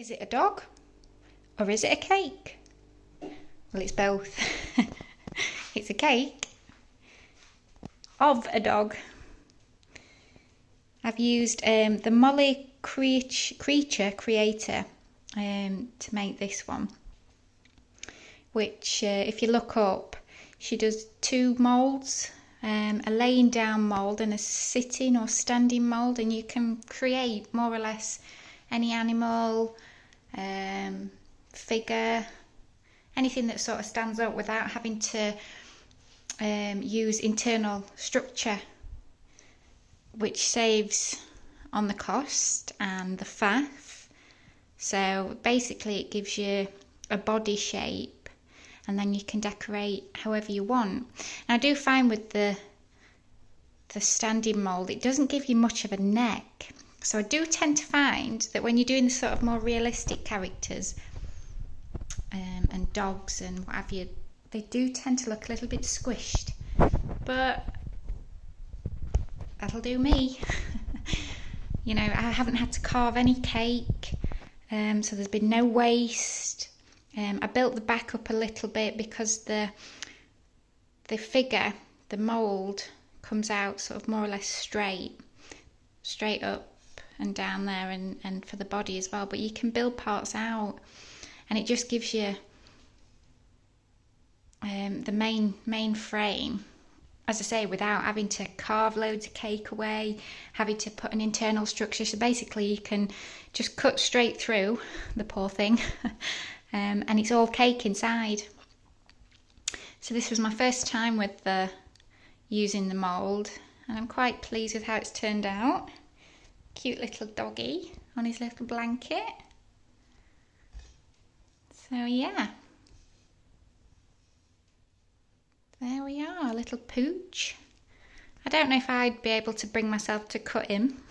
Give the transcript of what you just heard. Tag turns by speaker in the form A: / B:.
A: Is it a dog or is it a cake? Well, it's both. It's a cake of a dog. I've used the Molly Creature Creator to make this one, which if you look up, she does two moulds, a laying down mould and a sitting or standing mould, and you can create more or less any animal, figure, anything that sort of stands up without having to use internal structure, which saves on the cost and the faff. So basically it gives you a body shape, and then you can decorate however you want. And I do find with the standing mould, it doesn't give you much of a neck. So I do tend to find that when you're doing the sort of more realistic characters and dogs and what have you, they do tend to look a little bit squished. But that'll do me. You know, I haven't had to carve any cake, so there's been no waste. I built the back up a little bit because the figure, the mould, comes out sort of more or less straight up and down there, and for the body as well. But you can build parts out, and it just gives you the main frame, as I say, without having to carve loads of cake away, having to put an internal structure. So basically you can just cut straight through the poor thing and it's all cake inside. So this was my first time with using the mould, and I'm quite pleased with how it's turned out. Cute little doggy on his little blanket. So yeah, there we are, a little pooch. I don't know if I'd be able to bring myself to cut him.